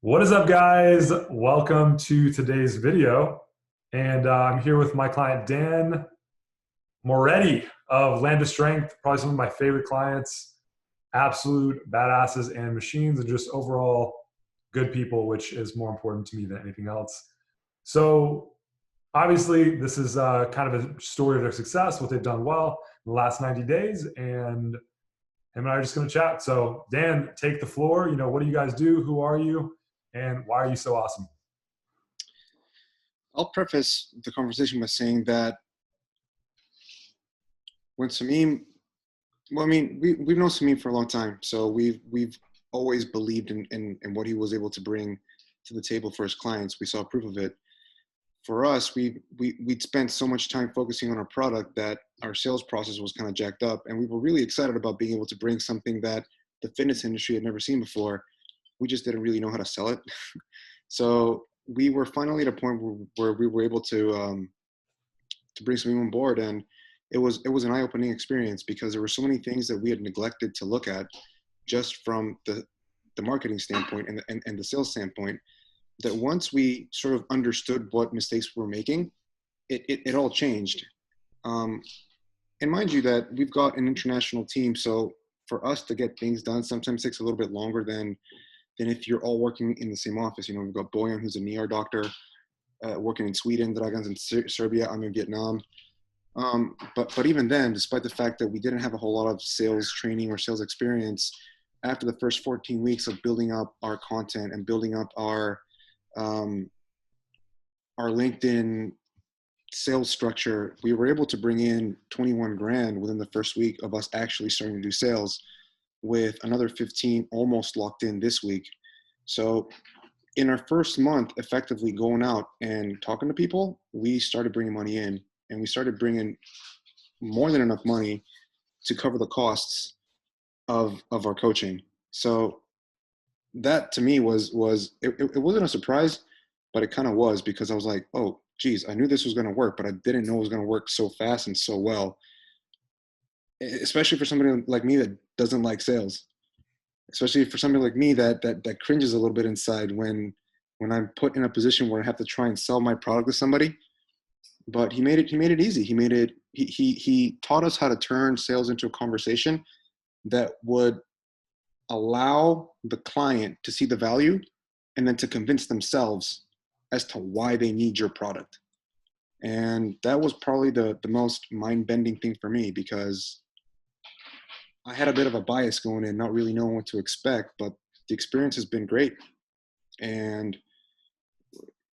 What is up, guys? Welcome to today's video. And I'm here with my client, Dan Moretti of Land of Strength, probably some of my favorite clients, absolute badasses and machines, and just overall good people, which is more important to me than anything else. So, obviously, this is kind of a story of their success, what they've done well in the last 90 days. And him and I are just going to chat. So, Dan, take the floor. What do you guys do? Who are you? And why are you so awesome? I'll preface the conversation by saying that when Samim, we've known Samim for a long time, so we've always believed in what he was able to bring to the table for his clients. We saw proof of it. For us, we'd spent so much time focusing on our product that our sales process was kind of jacked up, and we were really excited about being able to bring something that the fitness industry had never seen before. We just didn't really know how to sell it. So we were finally at a point where we were able to bring Samim on board, and it was an eye-opening experience because there were so many things that we had neglected to look at just from the marketing standpoint and the sales standpoint, that once we sort of understood what mistakes we were making, it all changed. And mind you that we've got an international team, so for us to get things done sometimes takes a little bit longer than if you're all working in the same office. We've got Boyan, who's a knee doctor, working in Sweden, Dragan's in Serbia, I'm in Vietnam. But even then, despite the fact that we didn't have a whole lot of sales training or sales experience, after the first 14 weeks of building up our content and building up our LinkedIn sales structure, we were able to bring in 21 grand within the first week of us actually starting to do sales, with another 15 almost locked in this week. So in our first month, effectively going out and talking to people, we started bringing money in, and we started bringing more than enough money to cover the costs of our coaching. So that to me was it wasn't a surprise, but it kind of was, because I was like, oh, geez, I knew this was going to work, but I didn't know it was going to work so fast and so well, especially for somebody like me that doesn't like sales, especially for somebody like me that cringes a little bit inside when I'm put in a position where I have to try and sell my product to somebody. But he made it easy. He taught us how to turn sales into a conversation that would allow the client to see the value and then to convince themselves as to why they need your product. And that was probably the most mind-bending thing for me, because I had a bit of a bias going in, not really knowing what to expect, but the experience has been great. And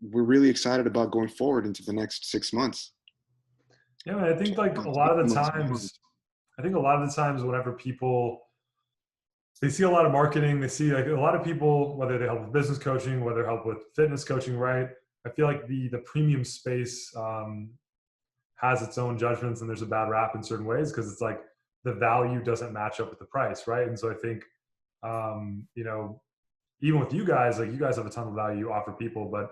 we're really excited about going forward into the next 6 months. Yeah, man, I think like a lot of the times, whenever people they see a lot of marketing, they see like a lot of people, whether they help with business coaching, whether they help with fitness coaching, right? I feel like the premium space has its own judgments, and there's a bad rap in certain ways because it's like the value doesn't match up with the price, right? And so I think even with you guys, like you guys have a ton of value you offer people, but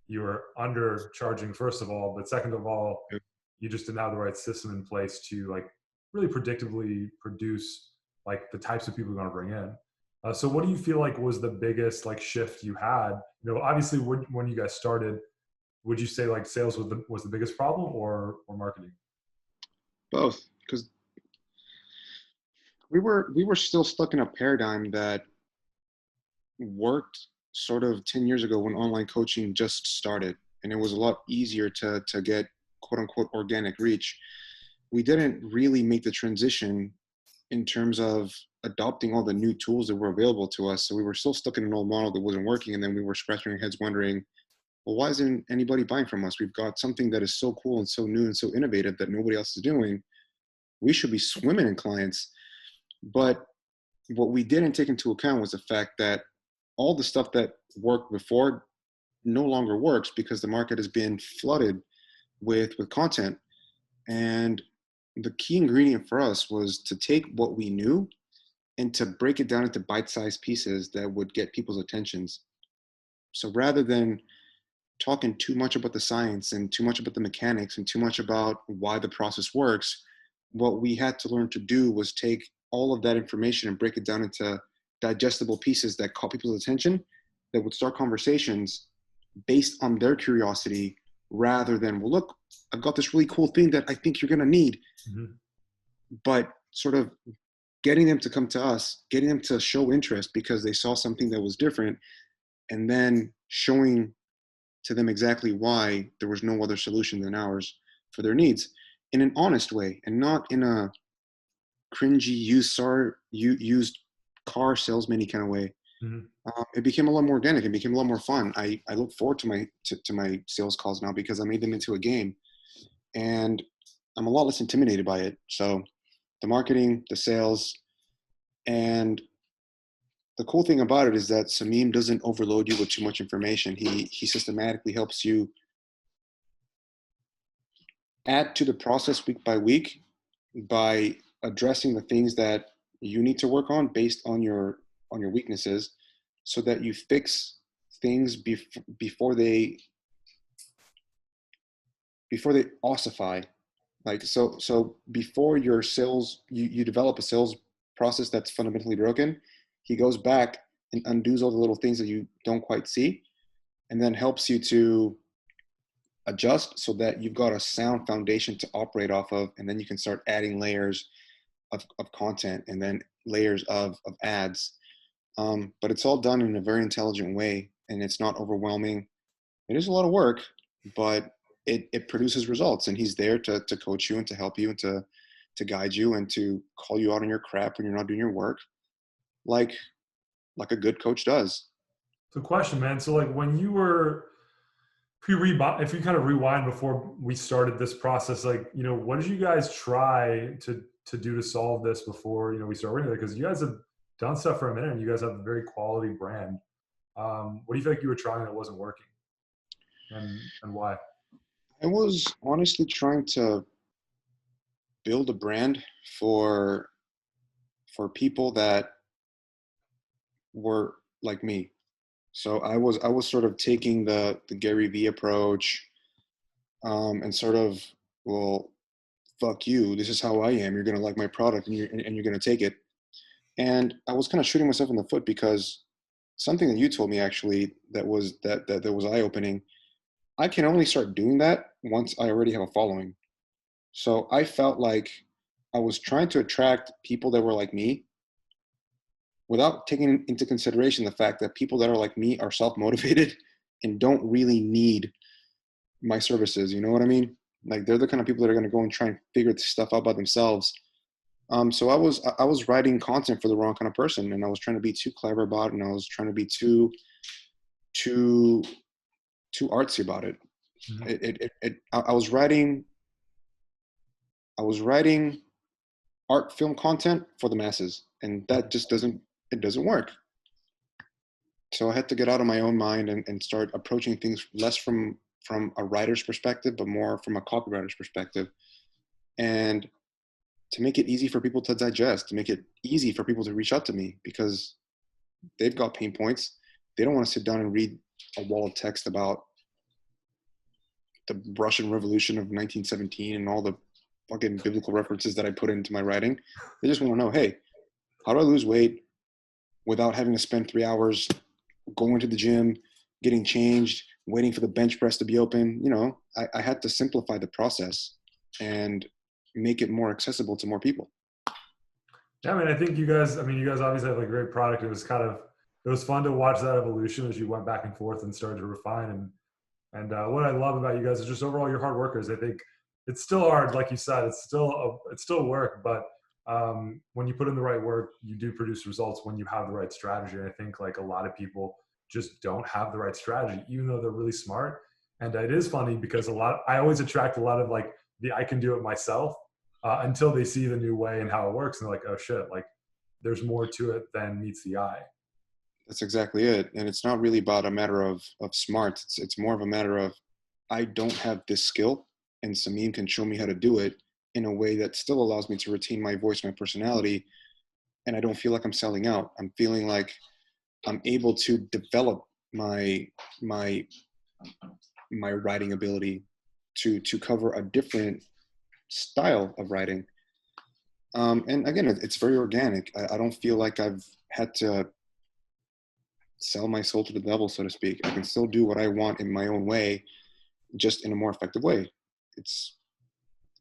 you are undercharging first of all, but second of all, you just didn't have the right system in place to like really predictably produce like the types of people you're going to bring in. So what do you feel like was the biggest like shift you had? Obviously when you guys started, would you say like sales was the biggest problem, or marketing? Both, because we were still stuck in a paradigm that worked sort of 10 years ago when online coaching just started, and it was a lot easier to get quote unquote organic reach. We didn't really make the transition in terms of adopting all the new tools that were available to us. So we were still stuck in an old model that wasn't working, and then we were scratching our heads wondering, well, why isn't anybody buying from us? We've got something that is so cool and so new and so innovative that nobody else is doing. We should be swimming in clients. But what we didn't take into account was the fact that all the stuff that worked before no longer works because the market has been flooded with content. And the key ingredient for us was to take what we knew and to break it down into bite-sized pieces that would get people's attentions. So rather than talking too much about the science and too much about the mechanics and too much about why the process works, what we had to learn to do was take all of that information and break it down into digestible pieces that caught people's attention that would start conversations based on their curiosity rather than, well, look, I've got this really cool thing that I think you're going to need. Mhm. But sort of getting them to come to us, getting them to show interest because they saw something that was different, and then showing to them exactly why there was no other solution than ours for their needs in an honest way and not in a cringy used car salesman kind of way. Mhm. It became a lot more organic. It became a lot more fun. I look forward to my sales calls now because I made them into a game, and I'm a lot less intimidated by it. So the marketing, the sales, and the cool thing about it is that Samim doesn't overload you with too much information. He systematically helps you add to the process week by week by addressing the things that you need to work on based on your weaknesses, so that you fix things before they ossify. Like so before your sales, you develop a sales process that's fundamentally broken. He goes back and undoes all the little things that you don't quite see, and then helps you to adjust so that you've got a sound foundation to operate off of, and then you can start adding layers of content and then layers of ads. But it's all done in a very intelligent way, and it's not overwhelming. It is a lot of work, but it produces results, and he's there to coach you and to help you and to guide you and to call you out on your crap when you're not doing your work, like like a good coach does. So question, man. So like when you were if you kind of rewind before we started this process, like, what did you guys try to do to solve this before, we started working together? Because you guys have done stuff for a minute and you guys have a very quality brand. What do you feel like you were trying that wasn't working, and why? I was honestly trying to build a brand for people that were like me. So I was sort of taking the Gary Vee approach, and sort of, well, fuck you. This is how I am. You're gonna like my product, and you're gonna take it. And I was kind of shooting myself in the foot because something that you told me actually that was eye opening. I can only start doing that once I already have a following. So I felt like I was trying to attract people that were like me without taking into consideration the fact that people that are like me are self motivated and don't really need my services. You know what I mean? Like they're the kind of people that are going to go and try and figure this stuff out by themselves. So I was writing content for the wrong kind of person, and I was trying to be too clever about it, and I was trying to be too too artsy about it. Mhm. I was writing art film content for the masses, and that just doesn't work. So I had to get out of my own mind and start approaching things less from a writer's perspective, but more from a copywriter's perspective, and to make it easy for people to digest, to make it easy for people to reach out to me because they've got pain points. They don't want to sit down and read a wall of text about the Russian Revolution of 1917 and all the fucking biblical references that I put into my writing. They just want to know, hey, how do I lose weight without having to spend 3 hours going to the gym, getting changed, waiting for the bench press to be open? I had to simplify the process and make it more accessible to more people. Yeah, I mean, I think you guys obviously have a great product. It was fun to watch that evolution as you went back and forth and started to refine. And what I love about you guys is just overall you're hard workers. I think it's still hard, like you said, it's still work, but when you put in the right work, you do produce results when you have the right strategy. And I think like a lot of people just don't have the right strategy, even though they're really smart. And it is funny because I always attract a lot of like the I can do it myself until they see the new way and how it works, and they're like, oh shit, like there's more to it than meets the eye. That's exactly it. And it's not really about a matter of smart. It's more of a matter of, I don't have this skill, and Samim can show me how to do it in a way that still allows me to retain my voice, my personality, and I don't feel like I'm selling out. I'm feeling like I'm able to develop my my writing ability to cover a different style of writing. And again, it's very organic. I don't feel like I've had to sell my soul to the devil, so to speak. I can still do what I want in my own way, just in a more effective way. It's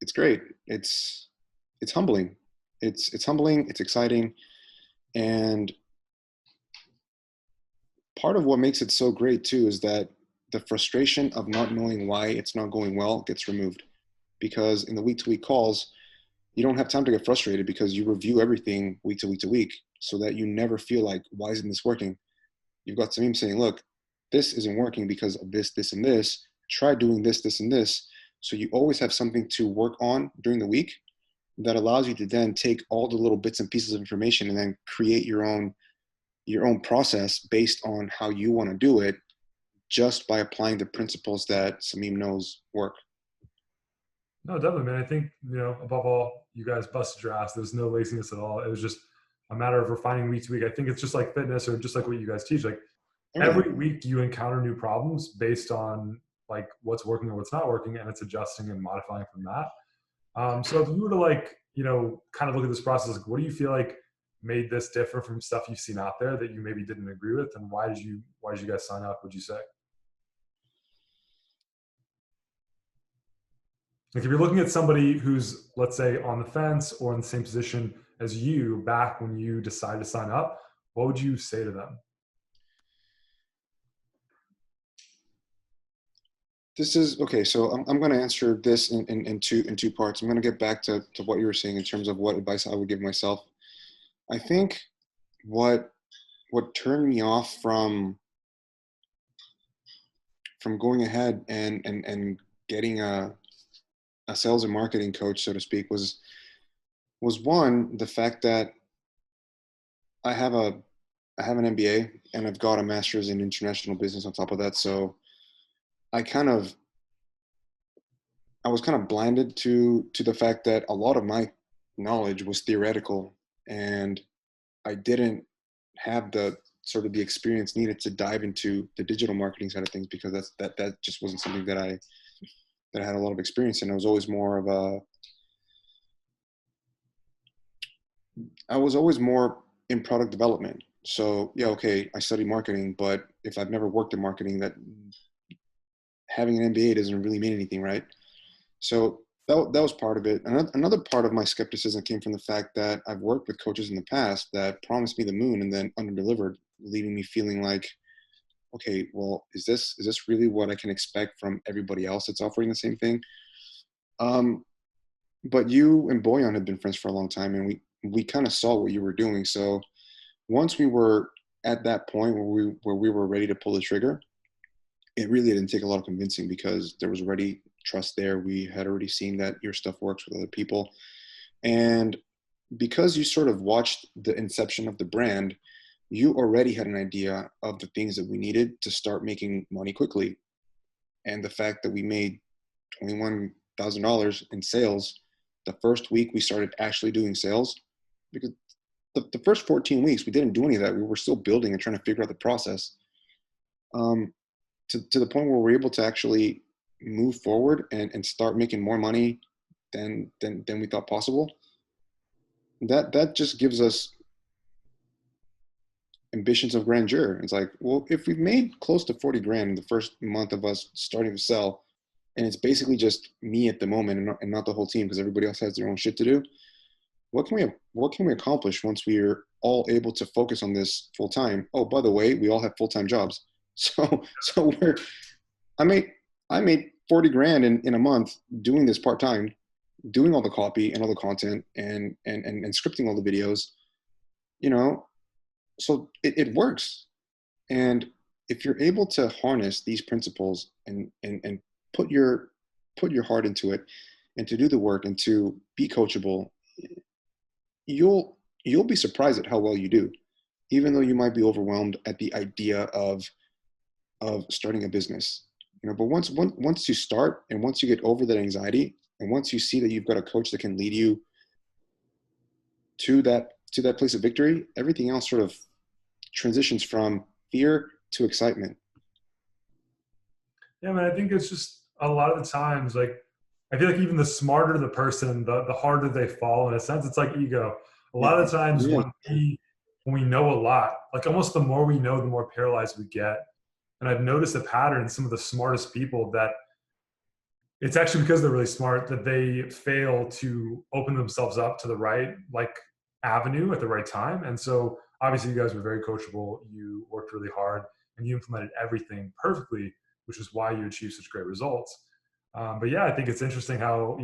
it's great. It's humbling. It's humbling. It's exciting, and part of what makes it so great too is that the frustration of not knowing why it's not going well gets removed, because in the week to week calls, you don't have time to get frustrated because you review everything week to week to week, so that you never feel like, why isn't this working? You've got Samim saying, look, this isn't working because of this, this, and this. Try doing this, this, and this. So you always have something to work on during the week that allows you to then take all the little bits and pieces of information and then create your own process based on how you want to do it, just by applying the principles that Samim knows work. No, definitely, man. I think, above all, you guys busted your ass. There's no laziness at all. It was just a matter of refining week to week. I think it's just like fitness, or just like what you guys teach. Like Oh, yeah. every week you encounter new problems based on like what's working or what's not working, and it's adjusting and modifying from that. So if you were to like, kind of look at this process, like what do you feel like made this different from stuff you've seen out there that you maybe didn't agree with, and why did you guys sign up? Would you say? Like if you're looking at somebody who's, let's say, on the fence or in the same position as you back when you decided to sign up, what would you say to them? This is okay. So I'm going to answer this in two parts. I'm going to get back to what you were saying in terms of what advice I would give myself. I think what what turned me off from going ahead and getting a sales and marketing coach, so to speak, was one, the fact that I have a I have an MBA and I've got a master's in international business on top of that. So I kind of I was kind of blinded to the fact that a lot of my knowledge was theoretical, and I didn't have the sort of the experience needed to dive into the digital marketing side of things, because that just wasn't something that I had a lot of experience in. I was always more in product development. So yeah, okay, I studied marketing, but if I've never worked in marketing, that having an MBA doesn't really mean anything, right? So that was part of it. Another part of my skepticism came from the fact that I've worked with coaches in the past that promised me the moon and then underdelivered, leaving me feeling like, okay, well, is this really what I can expect from everybody else that's offering the same thing? Um, but you and Boyan had been friends for a long time, and we kind of saw what you were doing. So once we were at that point where we were ready to pull the trigger, it really didn't take a lot of convincing, because there was already trust there. We had already seen that your stuff works with other people. And because you sort of watched the inception of the brand, you already had an idea of the things that we needed to start making money quickly. And the fact that we made $21,000 in sales the first week we started actually doing sales, because the first 14 weeks we didn't do any of that. We were still building and trying to figure out the process. Um, to the point where we're able to actually move forward and start making more money than we thought possible. That just gives us ambitions of grandeur. It's like, well, if we've made close to 40 grand in the first month of us starting to sell, and it's basically just me at the moment and not the whole team, because everybody else has their own shit to do, what can we accomplish once we're all able to focus on this full time? Oh, by the way, we all have full-time jobs. So I made 40 grand in a month doing this part time, doing all the copy and all the content and scripting all the videos, you know, so it works. And if you're able to harness these principles and put your put your heart into it, and to do the work and to be coachable, you'll be surprised at how well you do, even though you might be overwhelmed at the idea of starting a business. But once you start, and once you get over that anxiety, and once you see that you've got a coach that can lead you to that place of victory, everything else sort of transitions from fear to excitement. Yeah, man, I think it's just a lot of the times, like, I feel like even the smarter the person, the harder they fall in a sense. It's like ego. A Yeah, lot of the times yeah, when we know a lot, like almost the more we know, the more paralyzed we get. And I've noticed a pattern in some of the smartest people that it's actually because they're really smart that they fail to open themselves up to the right like avenue at the right time. And so obviously you guys were very coachable. You worked really hard and you implemented everything perfectly, which is why you achieved such great results. But yeah, I think it's interesting how,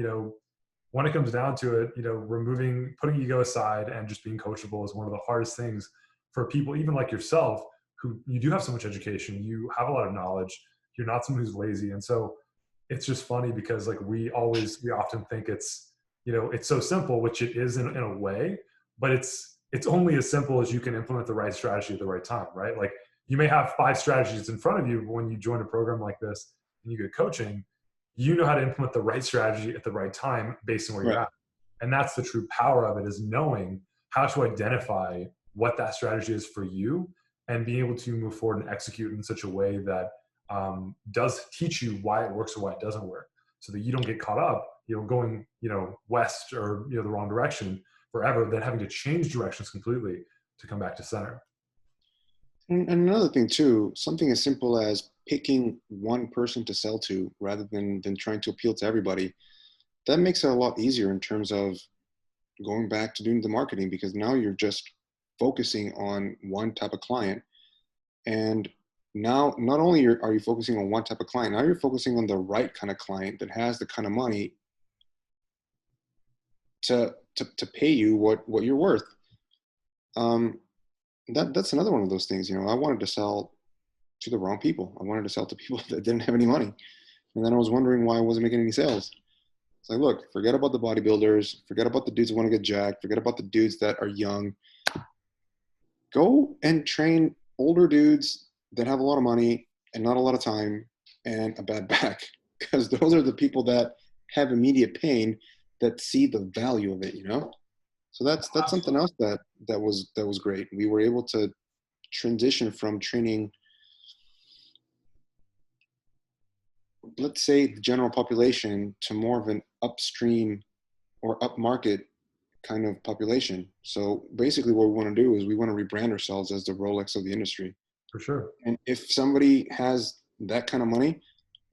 when it comes down to it, putting ego aside and just being coachable is one of the hardest things for people, even like yourself, who you do have so much education, you have a lot of knowledge, you're not someone who's lazy. And so it's just funny because like we often think it's so simple, which it is in a way, but it's only as simple as you can implement the right strategy at the right time, right? Like you may have 5 strategies in front of you, but when you join a program like this and you get coaching, you know how to implement the right strategy at the right time based on where you're Right. at. And that's the true power of it, is knowing how to identify what that strategy is for you and being able to move forward and execute in such a way that does teach you why it works or why it doesn't work, so that you don't get caught up, going, west or, the wrong direction forever, then having to change directions completely to come back to center. And another thing too, something as simple as picking one person to sell to rather than trying to appeal to everybody, that makes it a lot easier in terms of going back to doing the marketing, because now you're just focusing on one type of client. And now not only are you focusing on one type of client, now you're focusing on the right kind of client that has the kind of money to pay you what you're worth. Um, that's another one of those things. I wanted to sell to the wrong people. I wanted to sell to people that didn't have any money, and then I was wondering why I wasn't making any sales. It's like, look, forget about the bodybuilders, forget about the dudes who want to get jacked, forget about the dudes that are young. Go and train older dudes that have a lot of money and not a lot of time and a bad back, because those are the people that have immediate pain, that see the value of it. So that's something else that was great. We were able to transition from training, let's say, the general population to more of an upstream or upmarket kind of population. So basically what we want to do is we want to rebrand ourselves as the Rolex of the industry. For sure. And if somebody has that kind of money,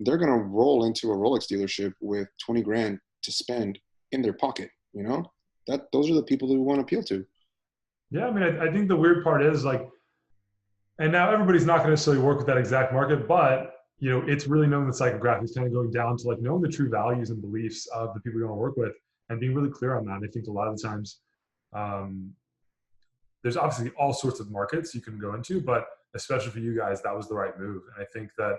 they're going to roll into a Rolex dealership with 20 grand to spend in their pocket. Those are the people that we want to appeal to. Yeah, I mean, I think the weird part is like, and now everybody's not going to necessarily work with that exact market, but it's really knowing the psychographics, kind of going down to like knowing the true values and beliefs of the people you're going to work with and being really clear on that. And I think a lot of the times, there's obviously all sorts of markets you can go into, but especially for you guys, that was the right move. And I think that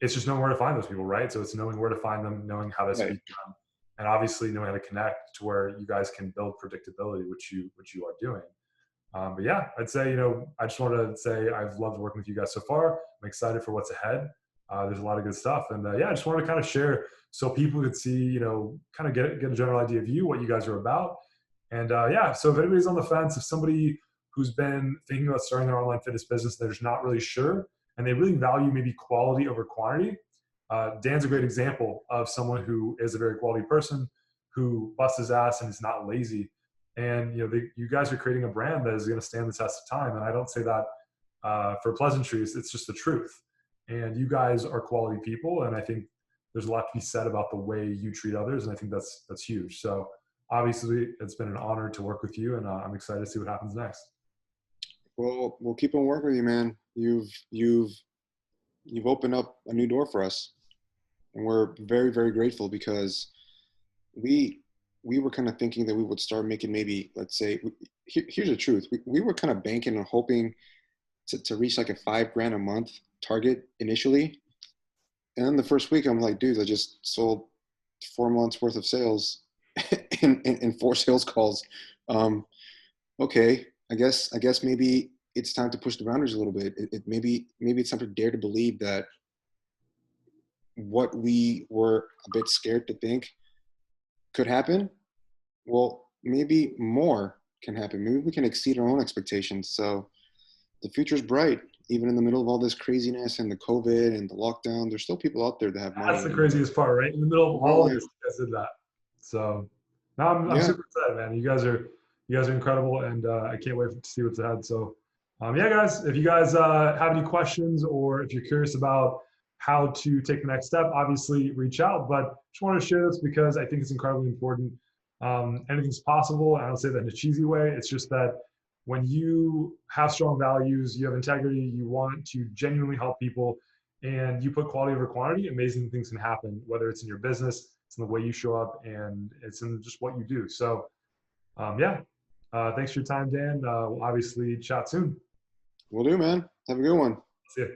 it's just knowing where to find those people, right? So it's knowing where to find them, knowing how to speak to them, and obviously knowing how to connect to where you guys can build predictability, which you are doing. But yeah, I'd say, I just wanted to say I've loved working with you guys so far. I'm excited for what's ahead. There's a lot of good stuff. And yeah, I just wanted to kind of share so people could see, kind of get a general idea of you, what you guys are about. And yeah, so if anybody's on the fence, if somebody who's been thinking about starting their online fitness business, they're just not really sure, and they really value maybe quality over quantity, Dan's a great example of someone who is a very quality person, who busts his ass and is not lazy. And you guys are creating a brand that is going to stand the test of time. And I don't say that for pleasantries. It's just the truth. And you guys are quality people, and I think there's a lot to be said about the way you treat others. And I think that's huge. So obviously, it's been an honor to work with you, and I'm excited to see what happens next. Well, we'll keep on working with you, man. You've opened up a new door for us, and we're very, very grateful, because we were kind of thinking that we would start making, maybe, let's say, here's the truth. We were kind of banking and hoping to reach like a $5,000 a month target initially. And then the first week I'm like, dude, I just sold 4 months worth of sales in 4 sales calls. Okay, I guess maybe it's time to push the boundaries a little bit. Maybe it's time to dare to believe that what we were a bit scared to think could happen, well, maybe more can happen. Maybe we can exceed our own expectations. So the future's bright, even in the middle of all this craziness and the COVID and the lockdown. There's still people out there that have money. That's the craziest part, right? In the middle of all of this, you guys did that. So now I'm super excited, man. You guys are You guys are incredible, and I can't wait to see what's ahead. So, yeah, guys, if you guys have any questions or if you're curious about how to take the next step, obviously reach out. But just wanted to share this because I think it's incredibly important. Anything's possible. I don't say that in a cheesy way. It's just that when you have strong values, you have integrity, you want to genuinely help people, and you put quality over quantity, amazing things can happen, whether it's in your business, it's in the way you show up, and it's in just what you do. So, yeah, thanks for your time, Dan. We'll obviously chat soon. Will do, man. Have a good one. See you.